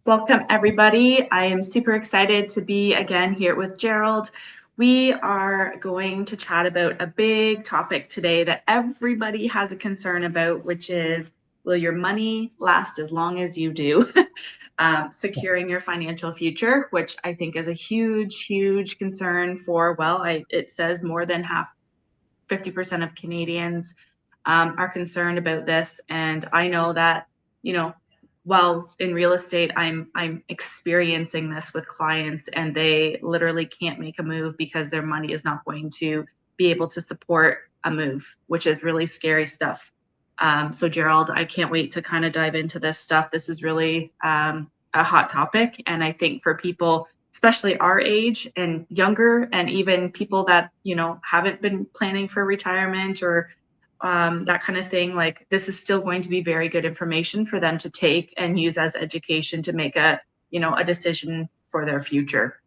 Welcome, everybody. I am super excited to be again here with Gerald. We are going to chat about a big topic today that everybody has a concern about, which is, will your money last as long as you do? Securing your financial future, which I think is a huge, huge concern for, it says more than 50% of Canadians are concerned about this. And I know that, while in real estate, I'm experiencing this with clients, and they literally can't make a move because their money is not going to be able to support a move, which is really scary stuff. So Gerald, I can't wait to kind of dive into this stuff. This is really a hot topic. And I think for people, especially our age and younger, and even people that, haven't been planning for retirement or that kind of thing, like this is still going to be very good information for them to take and use as education to make a decision for their future.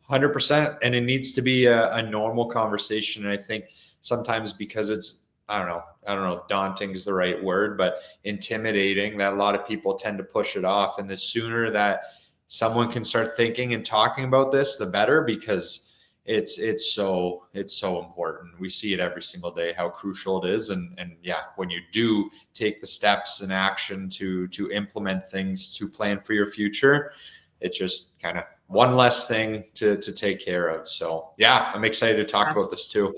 100%. And it needs to be a normal conversation. And I think sometimes because it's, I don't know if daunting is the right word, but intimidating, that a lot of people tend to push it off. And the sooner that someone can start thinking and talking about this, the better, because it's so important. We see it every single day, how crucial it is. And yeah, when you do take the steps and action to implement things, to plan for your future, it's just kind of one less thing to take care of. So yeah, I'm excited to talk about this too.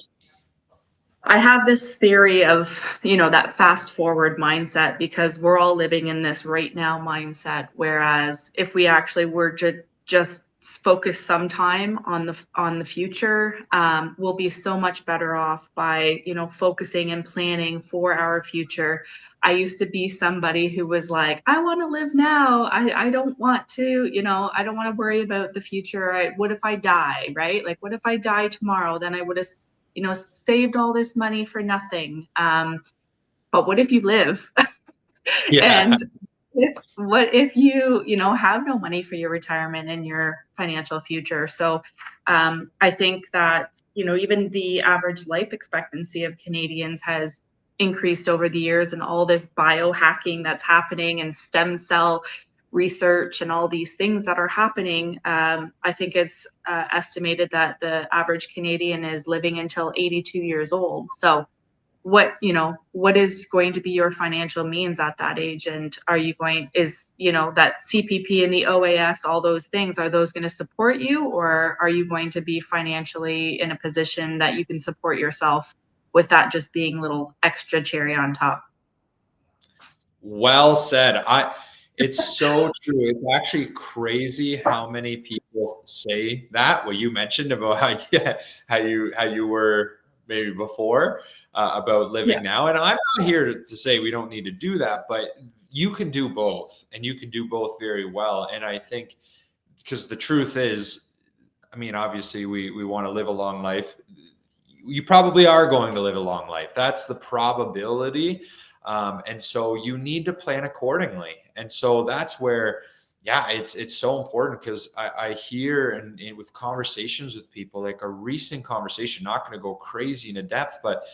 I have this theory of, that fast forward mindset, because we're all living in this right now mindset. Whereas if we actually were to just focus some time on the future, we'll be so much better off by, focusing and planning for our future. I used to be somebody who was like, I want to live now. I don't want to, I don't want to worry about the future. What if I die, right? Like, what if I die tomorrow? Then I would have saved all this money for nothing. But what if you live? Yeah. And what if you have no money for your retirement and your financial future? So I think that, even the average life expectancy of Canadians has increased over the years, and all this biohacking that's happening and stem cell research and all these things that are happening. I think it's estimated that the average Canadian is living until 82 years old. So what is going to be your financial means at that age? And are you going, that CPP and the OAS, all those things, are those going to support you, or are you going to be financially in a position that you can support yourself with that just being a little extra cherry on top? Well said. It's so true. It's actually crazy how many people say that, what you mentioned about how you were maybe before, about living now. And I'm not here to say we don't need to do that, but you can do both, and you can do both very well. And I think, because the truth is, I mean, obviously we want to live a long life. You probably are going to live a long life. That's the probability. And so you need to plan accordingly. And so that's where, yeah, it's so important, because I hear and with conversations with people, like a recent conversation, not going to go crazy into depth, but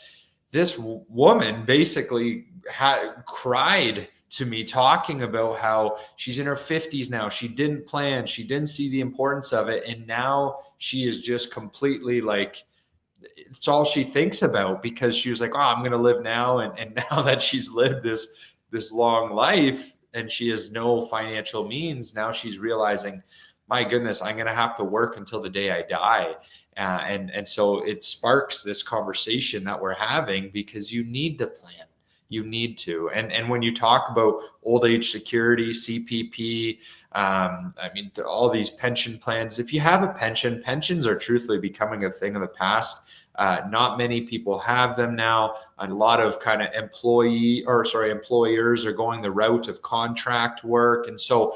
this woman basically cried to me, talking about how she's in her 50s now. She didn't plan. She didn't see the importance of it. And now she is just completely like, it's all she thinks about, because she was like, oh, I'm going to live now. And now that she's lived this long life and she has no financial means, now she's realizing, my goodness, I'm going to have to work until the day I die. And so it sparks this conversation that we're having, because you need to plan. You need to. And when you talk about old age security, CPP, I mean, all these pension plans, if you have a pension, pensions are truthfully becoming a thing of the past. Not many people have them now. A lot of kind of employers are going the route of contract work. And so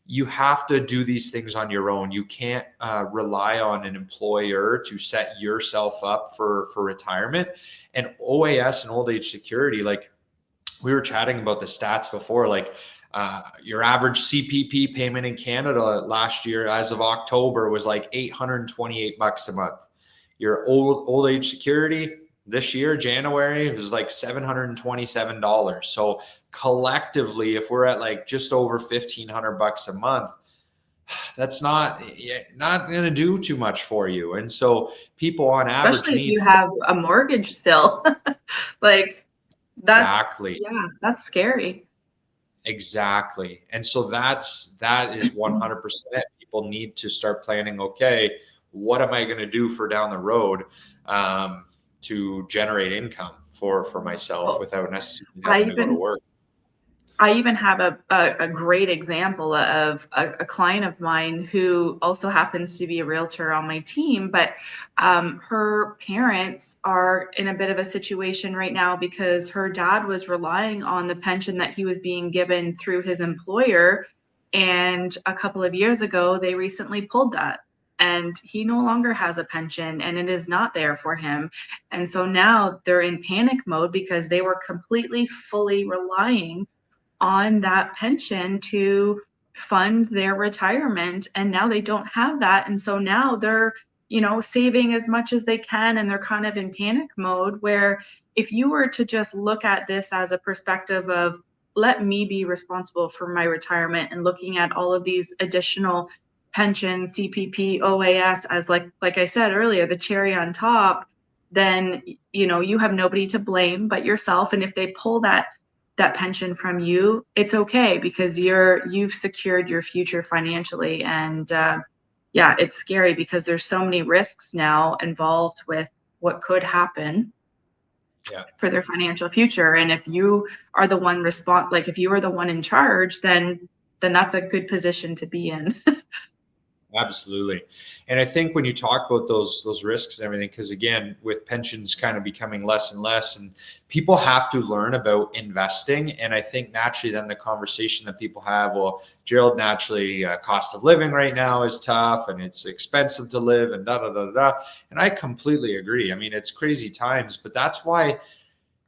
you have to do these things on your own. You can't rely on an employer to set yourself up for retirement. And OAS and old age security, like we were chatting about the stats before, like your average CPP payment in Canada last year, as of October, was like $828 a month. Your old age security, This year, January, it was like $727. So collectively, if we're at like just over $1,500 a month, that's not going to do too much for you. And so people on average Especially if need you have a mortgage still. Like exactly. that's scary. Exactly. And so that is 100%. People need to start planning, okay, what am I going to do for down the road to generate income for myself Well, without necessarily I having to go to even work? I even have a great example of a client of mine who also happens to be a realtor on my team, but her parents are in a bit of a situation right now because her dad was relying on the pension that he was being given through his employer. And a couple of years ago, they recently pulled that. And he no longer has a pension and it is not there for him. And so now they're in panic mode because they were completely, fully relying on that pension to fund their retirement, and now they don't have that, and so now they're saving as much as they can, and they're kind of in panic mode. Where if you were to just look at this as a perspective of, let me be responsible for my retirement, and looking at all of these additional pension, CPP, OAS as, like I said earlier, the cherry on top, then you have nobody to blame but yourself. And if they pull that pension from you, it's okay because you've secured your future financially. And yeah, it's scary because there's so many risks now involved with what could happen Yeah. for their financial future. And if you are the one like if you are the one in charge, then that's a good position to be in. Absolutely. And I think when you talk about those risks and everything, because again, with pensions kind of becoming less and less, and people have to learn about investing. And I think naturally then the conversation that people have, well, Gerald, naturally cost of living right now is tough and it's expensive to live and da da da da. And I completely agree. I mean, it's crazy times, but that's why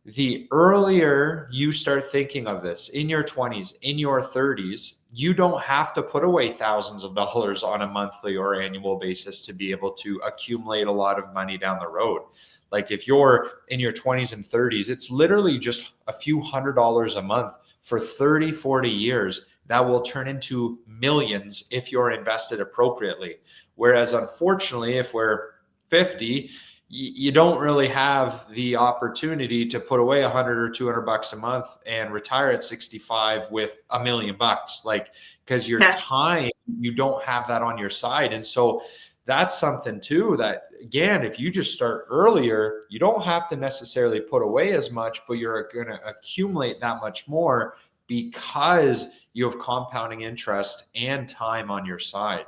the earlier you start thinking of this in your 20s, in your 30s, you don't have to put away thousands of dollars on a monthly or annual basis to be able to accumulate a lot of money down the road. Like if you're in your 20s and 30s, it's literally just a few $100s a month for 30, 40 years that will turn into millions if you're invested appropriately. Whereas unfortunately, if we're 50, you don't really have the opportunity to put away 100 or $200 a month and retire at 65 with $1 million, like, because your Yeah. time, you don't have that on your side. And so that's something too, that again, if you just start earlier, you don't have to necessarily put away as much, but you're going to accumulate that much more because you have compounding interest and time on your side.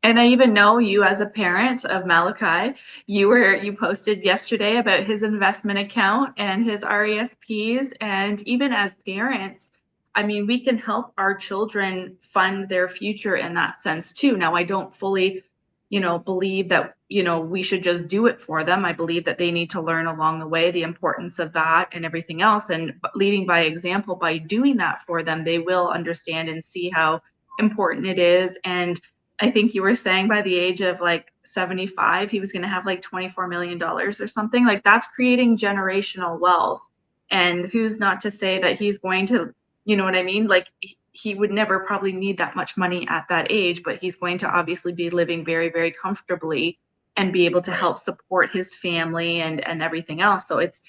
And I even know you as a parent of Malachi, you posted yesterday about his investment account and his RESPs. And even as parents, I mean, we can help our children fund their future in that sense too. Now, I don't fully, believe that, we should just do it for them. I believe that they need to learn along the way the importance of that and everything else. And leading by example, by doing that for them, they will understand and see how important it is. And I think you were saying by the age of like 75, he was going to have like $24 million or something. Like that's creating generational wealth. And who's not to say that he's going to, you know what I mean? Like he would never probably need that much money at that age, but he's going to obviously be living very, very comfortably and be able to Right. help support his family and everything else. So it's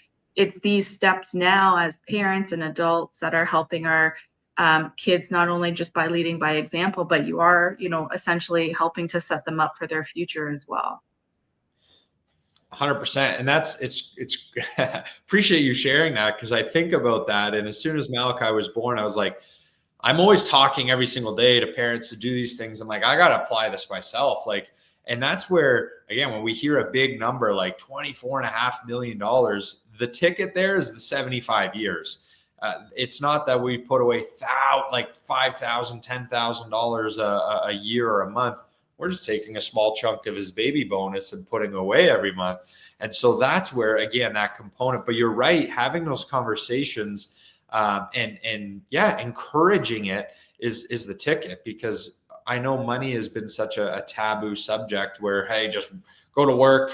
these steps now as parents and adults that are helping our kids, not only just by leading by example, but you are, essentially helping to set them up for their future as well. 100%. And it's appreciate you sharing that, because I think about that. And as soon as Malachi was born, I was like, I'm always talking every single day to parents to do these things. I'm like, I got to apply this myself. Like, and that's where, again, when we hear a big number like $24.5 million, the ticket there is the 75 years. It's not that we put away like $5,000, $10,000 a year or a month. We're just taking a small chunk of his baby bonus and putting away every month. And so that's where, again, that component. But you're right, having those conversations and yeah, encouraging it is the ticket, because I know money has been such a taboo subject where, hey, just go to work,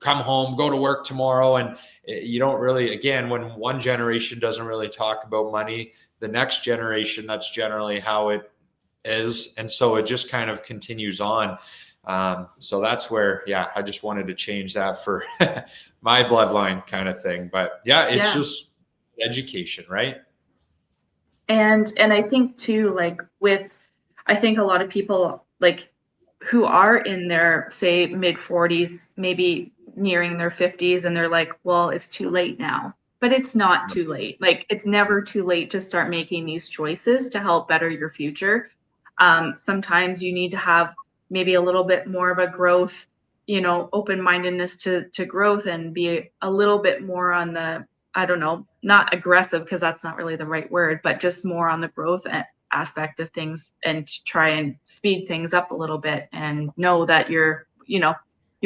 come home, go to work tomorrow. And you don't really, again, when one generation doesn't really talk about money, the next generation, that's generally how it is. And so it just kind of continues on. So that's where, yeah, I just wanted to change that for my bloodline kind of thing. But yeah, it's Yeah. just education, right? And I think too, like I think a lot of people like who are in their say mid 40s, maybe nearing their 50s, and they're like, well, it's too late now. But it's not too late. Like it's never too late to start making these choices to help better your future. Sometimes you need to have maybe a little bit more of a growth, open-mindedness to growth and be a little bit more on the, I don't know, not aggressive because that's not really the right word, but just more on the growth aspect of things and try and speed things up a little bit and know that your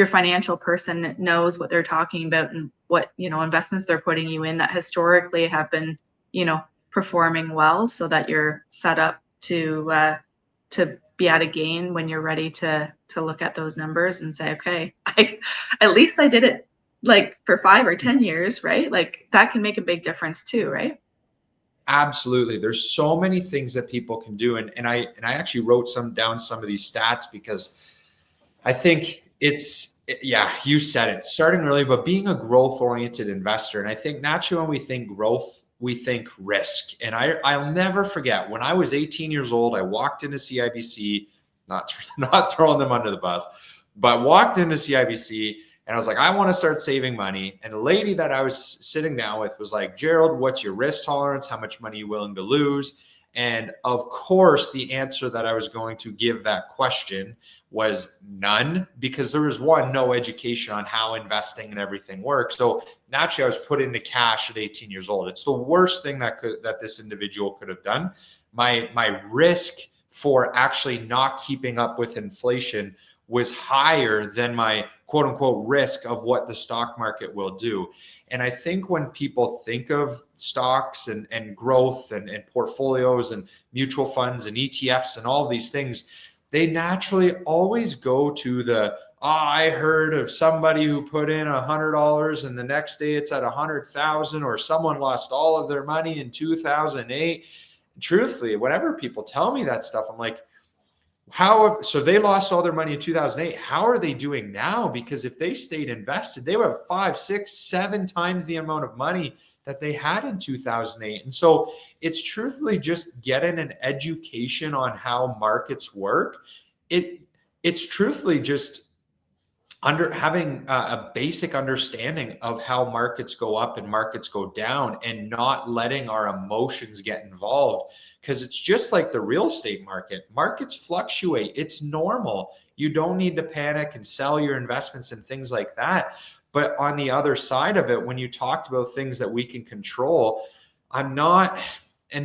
financial person knows what they're talking about and what, investments they're putting you in that historically have been, performing well so that you're set up to be at a gain when you're ready to look at those numbers and say, okay, at least I did it like for 5 or 10 years, right? Like that can make a big difference too, right? Absolutely. There's so many things that people can do. And I actually wrote some of these stats because I think yeah, you said it, starting early, but being a growth oriented investor. And I think naturally when we think growth, we think risk. And I'll never forget when I was 18 years old, I walked into CIBC, not throwing them under the bus, but walked into CIBC and I was like, I want to start saving money. And the lady that I was sitting down with was like, Gerald, what's your risk tolerance? How much money are you willing to lose? And of course, the answer that I was going to give that question was none, because there was no education on how investing and everything works. So naturally, I was put into cash at 18 years old. It's the worst thing that this individual could have done. My risk for actually not keeping up with inflation was higher than my quote unquote risk of what the stock market will do. And I think when people think of stocks and growth and portfolios and mutual funds and ETFs and all these things, they naturally always go to I heard of somebody who put in $100 and the next day it's at 100,000, or someone lost all of their money in 2008. Truthfully, whenever people tell me that stuff, I'm like, so they lost all their money in 2008. How are they doing now? Because if they stayed invested, they would have 5, 6, 7 times the amount of money that they had in 2008. And so it's truthfully just getting an education on how markets work. It's truthfully just having a basic understanding of how markets go up and markets go down, and not letting our emotions get involved, because it's just like the real estate market. Markets fluctuate. It's normal. You don't need to panic and sell your investments and things like that. But on the other side of it, when you talked about things that we can control, and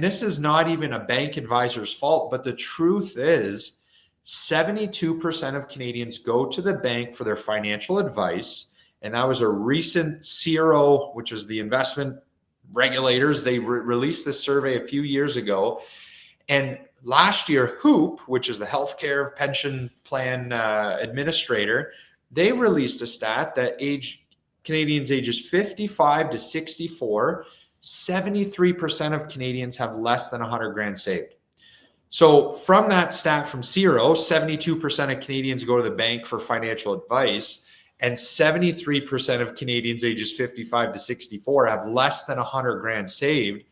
this is not even a bank advisor's fault, but the truth is 72% of Canadians go to the bank for their financial advice. And that was a recent CRO, which is the investment regulators. They released this survey a few years ago. And last year, HOOP, which is the Healthcare Pension Plan Administrator, they released a stat that Canadians ages 55 to 64, 73% of Canadians have less than 100 grand saved. So from that stat from CRO, 72% of Canadians go to the bank for financial advice, and 73% of Canadians ages 55 to 64 have less than 100 grand saved.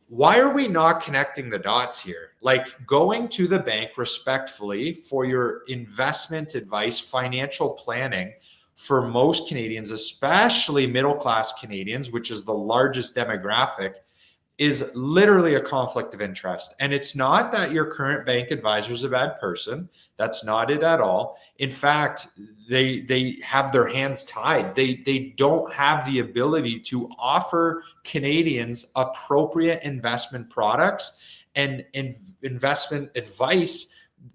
Why are we not connecting the dots here? Like going to the bank respectfully for your investment advice, financial planning, for most Canadians, especially middle-class Canadians, which is the largest demographic, is literally a conflict of interest. And it's not that your current bank advisor is a bad person. That's not it at all. In fact, they have their hands tied. They don't have the ability to offer Canadians appropriate investment products and investment advice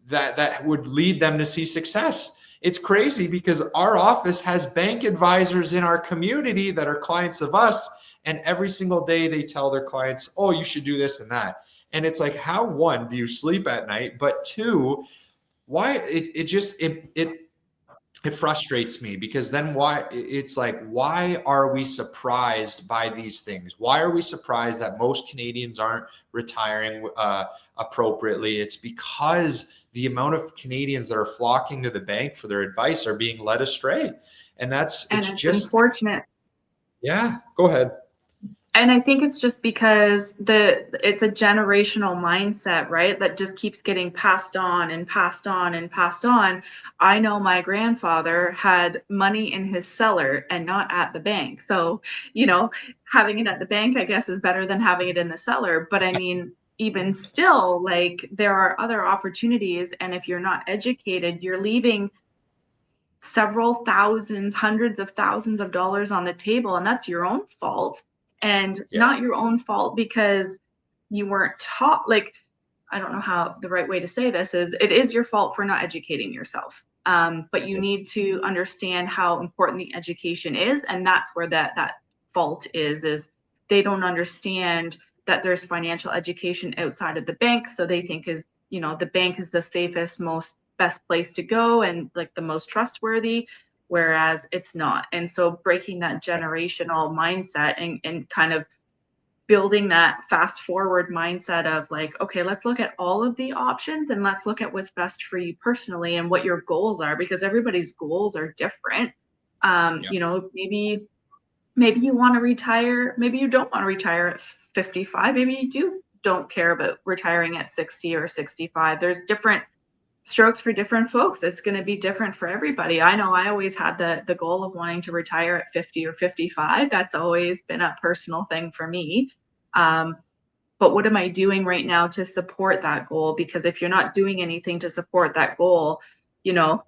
that would lead them to see success. It's crazy because our office has bank advisors in our community that are clients of us, and every single day they tell their clients, oh, you should do this and that. And it's like, how, one, do you sleep at night? But two, why it frustrates me, because then it's like, why are we surprised by these things? Why are we surprised that most Canadians aren't retiring appropriately? It's because the amount of Canadians that are flocking to the bank for their advice are being led astray. And And it's it's just, unfortunate. yeah, go ahead. And I think it's just because it's a generational mindset, right? That just keeps getting passed on and passed on and passed on. I know my grandfather had money in his cellar and not at the bank. So, having it at the bank, I guess, is better than having it in the cellar. But I mean, even still, like, there are other opportunities. And if you're not educated, you're leaving several thousands, hundreds of thousands of dollars on the table, and that's your own fault. And Yeah, not your own fault because you weren't taught, like, I don't know how the right way to say this is, it is your fault for not educating yourself. But you yeah, need to understand how important the education is, and that's where that fault is they don't understand that there's financial education outside of the bank, so they think the bank is the safest, most best place to go and like the most trustworthy, whereas it's not. And so breaking that generational mindset and kind of building that fast forward mindset of like, okay, let's look at all of the options and let's look at what's best for you personally and what your goals are, because everybody's goals are different. yeah, Maybe you want to retire, maybe you don't want to retire at 55, maybe you don't care about retiring at 60 or 65. There's different strokes for different folks. It's going to be different for everybody. I know I always had the goal of wanting to retire at 50 or 55. That's always been a personal thing for me. Um, but what am I doing right now to support that goal? Because if you're not doing anything to support that goal, you know,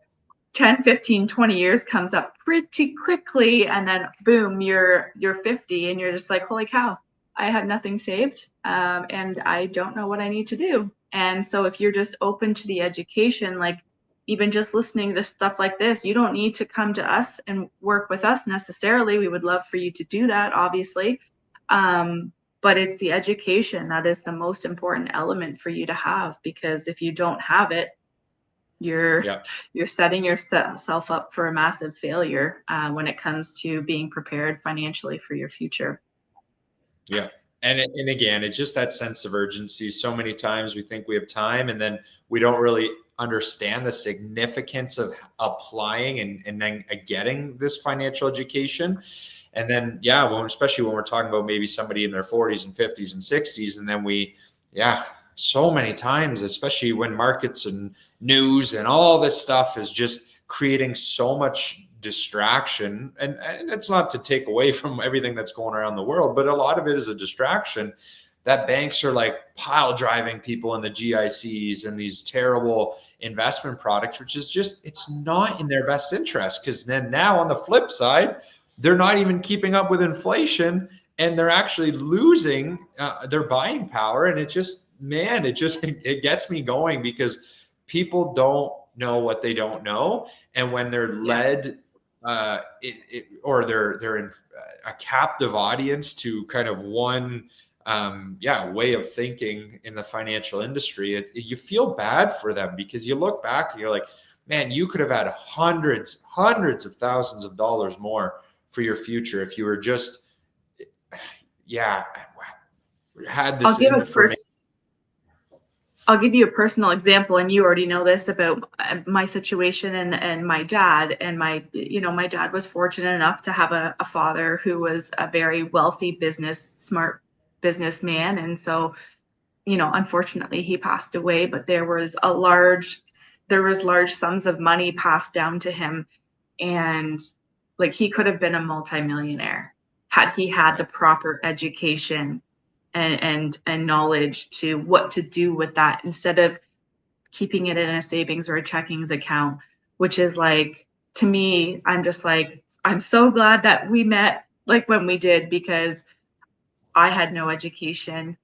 10, 15, 20 years comes up pretty quickly, and then boom, you're 50 and you're just like, holy cow, I have nothing saved, and I don't know what I need to do. And so if you're just open to the education, like even just listening to stuff like this, you don't need to come to us and work with us necessarily. We would love for you to do that, obviously. But it's the education that is the most important element for you to have, because if you don't have it, you're yeah. you're setting yourself up for a massive failure when it comes to being prepared financially for your future. Yeah. And again, it's just that sense of urgency. So many times we think we have time, and then we don't really understand the significance of applying and then getting this financial education. And then, yeah, especially when we're talking about maybe somebody in their 40s and 50s and 60s, and then yeah, so many times, especially when markets and news and all this stuff is just creating so much distraction, and it's not to take away from everything that's going around the world, but a lot of it is a distraction, that banks are like pile driving people in the GICs and these terrible investment products, which is just, it's not in their best interest, because then now on the flip side, they're not even keeping up with inflation, and they're actually losing their buying power. And it just, man, it gets me going, because people don't know what they don't know. And when they're Yeah. led or they're in a captive audience to kind of one way of thinking in the financial industry, you feel bad for them, because you look back and you're like, man, you could have had hundreds of thousands of dollars more for your future if you were just, yeah, had I'll this give a information. I'll give you a personal example, and you already know this about my situation and my dad. And my dad was fortunate enough to have a father who was a very wealthy smart businessman. And so, unfortunately he passed away, but there was large sums of money passed down to him. And like, he could have been a multimillionaire had he had the Right. proper education and knowledge to what to do with that, instead of keeping it in a savings or a checkings account, which is like, to me, I'm just like, I'm so glad that we met like when we did, because I had no education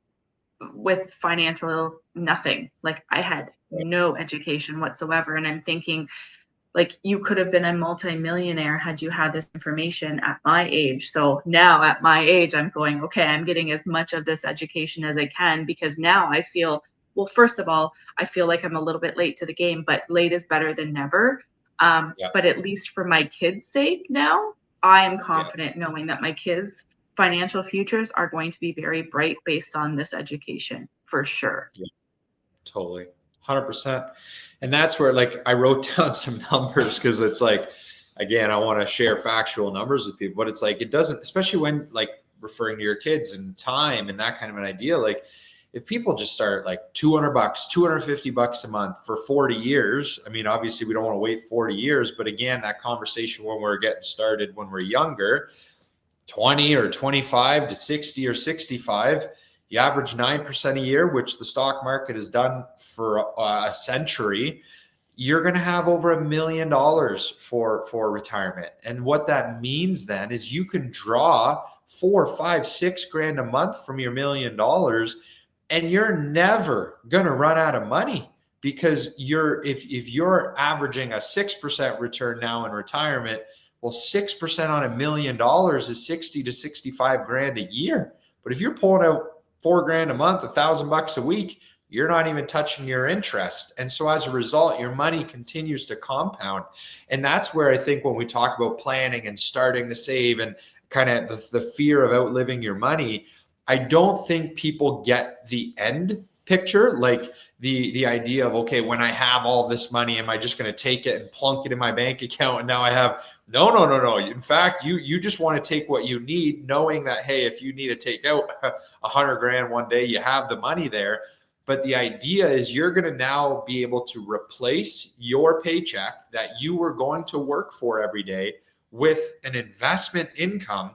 with financial nothing. Like, I had no education whatsoever. And I'm thinking, like, you could have been a multimillionaire had you had this information at my age. So now at my age, I'm going, okay, I'm getting as much of this education as I can, because now I feel, well, first of all, I feel like I'm a little bit late to the game, but late is better than never. Yeah. But at least for my kids' sake now, I am Yeah. confident knowing that my kids' financial futures are going to be very bright based on this education for sure. Yeah. Totally. 100%. And that's where, like, I wrote down some numbers because it's like, again, I want to share factual numbers with people, but it's like, it doesn't, especially when like referring to your kids and time and that kind of an idea. Like, if people just start like 200 bucks, 250 bucks a month for 40 years, I mean, obviously we don't want to wait 40 years, but again, that conversation when we're getting started, when we're younger, 20 or 25 to 60 or 65, you average 9% a year, which the stock market has done for a century. You're going to have over $1 million for retirement. And what that means then is you can draw 4, 5, 6 grand a month from your $1 million, and you're never going to run out of money, because if you're averaging a 6% return now in retirement, well, 6% on $1 million is 60 to 65 grand a year. But if you're pulling out 4 grand a month, $1,000 a week, you're not even touching your interest. And so as a result, your money continues to compound. And that's where I think when we talk about planning and starting to save and kind of the fear of outliving your money, I don't think people get the end picture. Like the idea of, okay, when I have all this money, am I just going to take it and plunk it in my bank account? And now I have, no. In fact, you just want to take what you need, knowing that, hey, if you need to take out 100 grand one day, you have the money there. But the idea is you're going to now be able to replace your paycheck that you were going to work for every day with an investment income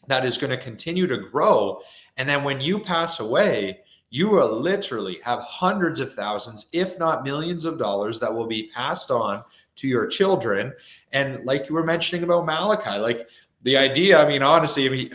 that is going to continue to grow. And then when you pass away, you will literally have hundreds of thousands, if not millions of dollars that will be passed on to your children. And like you were mentioning about Malachi, like the idea, I mean, honestly, I mean,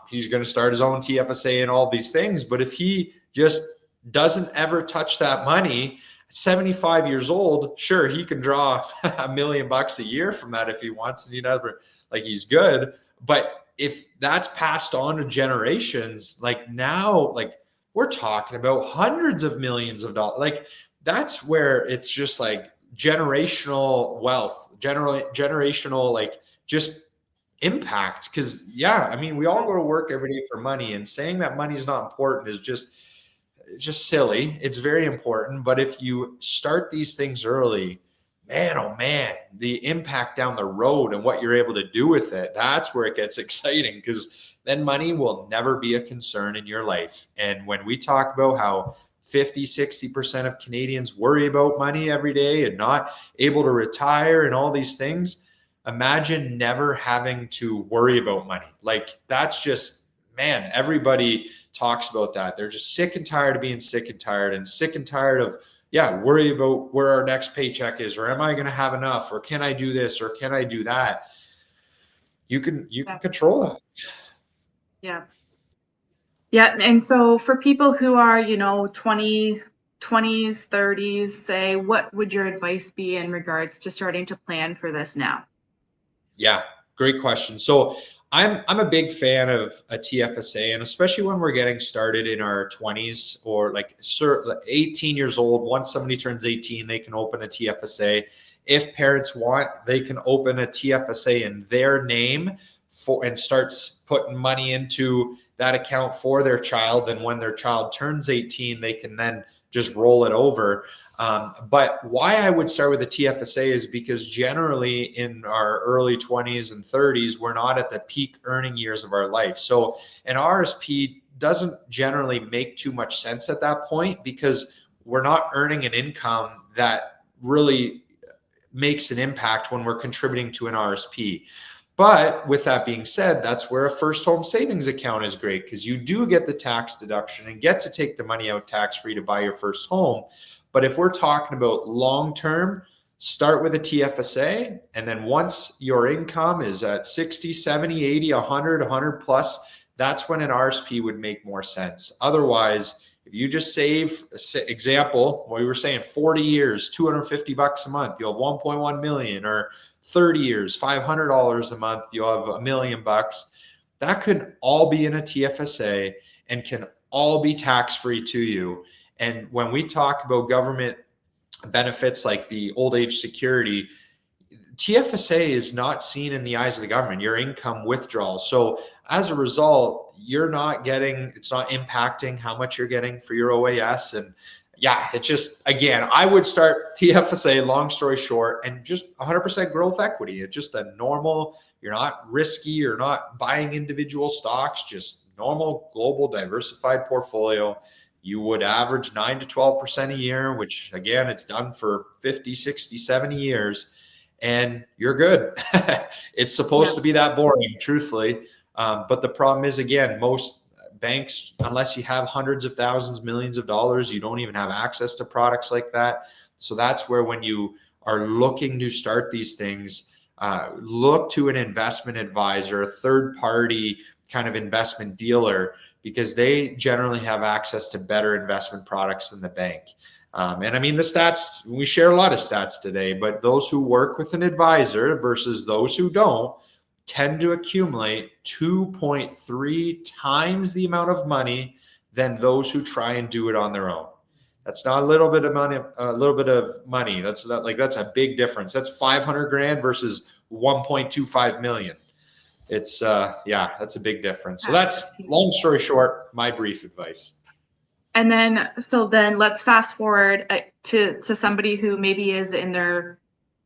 he's going to start his own TFSA and all these things. But if he just doesn't ever touch that money, 75 years old, sure, he can draw $1 million a year from that if he wants, and he never, like, he's good. But if that's passed on to generations, like now, like we're talking about hundreds of millions of dollars. Like that's where it's just like generational wealth, generational, like just impact. Cause yeah, I mean, we all go to work every day for money, and saying that money is not important is just silly. It's very important. But if you start these things early, man, oh man, the impact down the road and what you're able to do with it, that's where it gets exciting, because then money will never be a concern in your life. And when we talk about how 50, 60% of Canadians worry about money every day and not able to retire and all these things, imagine never having to worry about money. Like that's just, man, everybody talks about that. They're just sick and tired of being sick and tired, and sick and tired of, yeah, worry about where our next paycheck is, or am I going to have enough, or can I do this, or can I do that? You can control that. Yeah. Yeah. And so for people who are, 20s, 30s, say, what would your advice be in regards to starting to plan for this now? Yeah, great question. So I'm a big fan of a TFSA, and especially when we're getting started in our 20s, or like 18 years old. Once somebody turns 18, they can open a TFSA. If parents want, they can open a TFSA in their name and starts putting money into that account for their child. And when their child turns 18, they can then just roll it over. But why I would start with a TFSA is because generally in our early 20s and 30s, we're not at the peak earning years of our life. So an RRSP doesn't generally make too much sense at that point, because we're not earning an income that really makes an impact when we're contributing to an RRSP. But with that being said, that's where a first home savings account is great, because you do get the tax deduction and get to take the money out tax-free to buy your first home. But if we're talking about long-term, start with a TFSA. And then once your income is at 60, 70, 80, 100, 100 plus, that's when an RSP would make more sense. Otherwise, if you just save, example, what we were saying, 40 years, $250 a month, you'll have 1.1 million, or 30 years, $500 a month, you'll have $1 million. That could all be in a TFSA and can all be tax-free to you. And when we talk about government benefits like the old age security, TFSA is not seen in the eyes of the government, your income withdrawal. So as a result, you're not getting, it's not impacting how much you're getting for your OAS. And yeah, it's just, again, I would start TFSA, long story short, and just 100% growth equity. It's just a normal, you're not risky, you're not buying individual stocks, just normal global diversified portfolio. You would average 9 to 12% a year, which again, it's done for 50, 60, 70 years, and you're good. It's supposed to be that boring, truthfully. But the problem is, again, most banks, unless you have hundreds of thousands, millions of dollars, you don't even have access to products like that. So that's where, when you are looking to start these things, look to an investment advisor, a third party kind of investment dealer, because they generally have access to better investment products than the bank. And I mean, the stats, we share a lot of stats today, but those who work with an advisor versus those who don't tend to accumulate 2.3 times the amount of money than those who try and do it on their own. That's not a little bit of money, That's a big difference. That's 500 grand versus 1.25 million. It's that's a big difference. So that's, long story short, my brief advice. And then, so then let's fast forward to somebody who maybe is in their,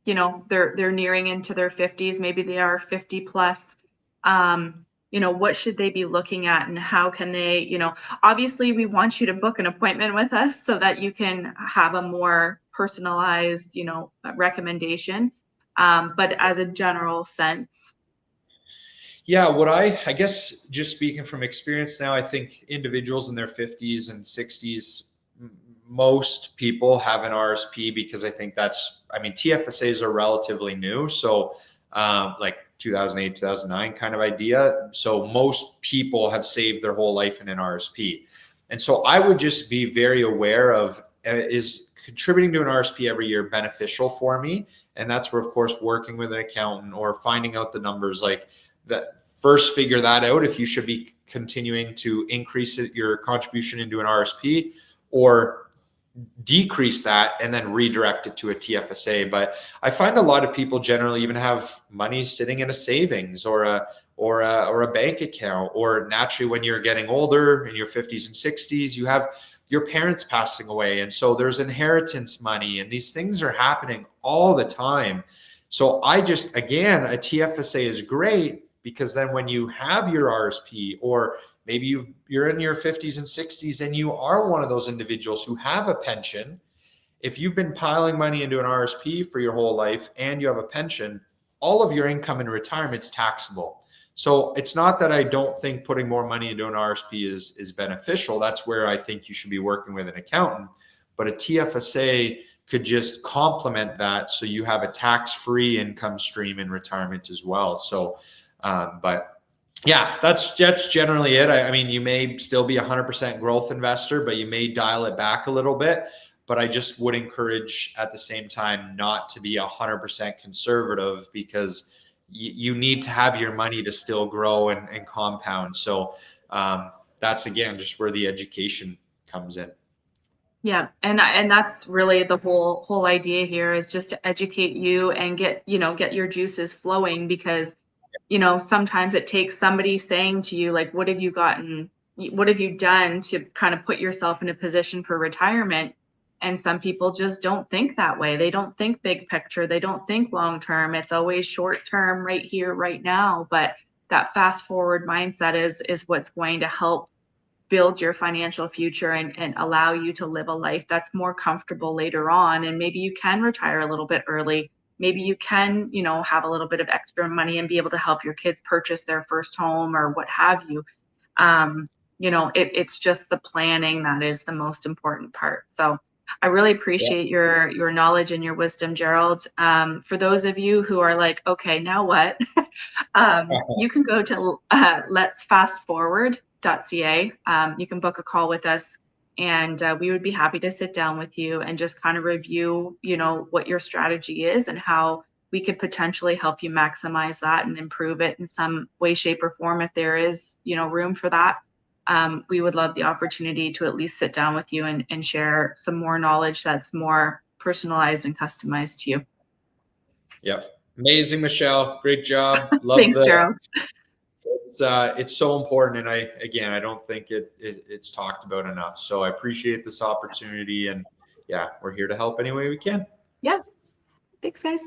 they're nearing into their 50s, maybe they are 50 plus. What should they be looking at, and how can they, obviously we want you to book an appointment with us so that you can have a more personalized, recommendation. But as a general sense. Yeah, what I guess, just speaking from experience now, I think individuals in their 50s and 60s, most people have an RSP, because I think TFSAs are relatively new. So like 2008, 2009 kind of idea. So most people have saved their whole life in an RSP. And so I would just be very aware of, is contributing to an RSP every year beneficial for me? And that's where, of course, working with an accountant or finding out the numbers, like that, first figure that out, if you should be continuing to increase your contribution into an RSP, or decrease that and then redirect it to a TFSA. But I find a lot of people generally even have money sitting in a savings or a bank account, or naturally when you're getting older in your 50s and 60s, you have your parents passing away, and so there's inheritance money, and these things are happening all the time. So a TFSA is great, because then when you have your RSP, or maybe you're in your 50s and 60s and you are one of those individuals who have a pension, if you've been piling money into an RSP for your whole life and you have a pension, all of your income in retirement is taxable. So it's not that I don't think putting more money into an RSP is beneficial. That's where I think you should be working with an accountant. But a TFSA could just complement that, so you have a tax-free income stream in retirement as well. So but yeah, that's generally it. I mean, you may still be 100% growth investor, but you may dial it back a little bit. But I just would encourage at the same time not to be 100% conservative, because you need to have your money to still grow and compound. So that's, again, just where the education comes in. Yeah. And that's really the whole idea here, is just to educate you and get your juices flowing, because, sometimes it takes somebody saying to you, like, what have you done to kind of put yourself in a position for retirement? And some people just don't think that way. They don't think big picture. They don't think long term. It's always short term, right here, right now. But that fast forward mindset is what's going to help build your financial future and allow you to live a life that's more comfortable later on. And maybe you can retire a little bit early. Maybe you can, have a little bit of extra money and be able to help your kids purchase their first home or what have you. It's just the planning that is the most important part. So I really appreciate your knowledge and your wisdom, Gerald. For those of you who are like, okay, now what? You can go to letsfastforward.ca. You can book a call with us, and we would be happy to sit down with you and just kind of review, what your strategy is and how we could potentially help you maximize that and improve it in some way, shape, or form. If there is, room for that, we would love the opportunity to at least sit down with you and share some more knowledge that's more personalized and customized to you. Yep. Amazing, Michelle. Great job. Love Thanks, the Gerald. it's so important, and I don't think it's talked about enough. So I appreciate this opportunity, and yeah, we're here to help any way we can. Yeah. Thanks, guys.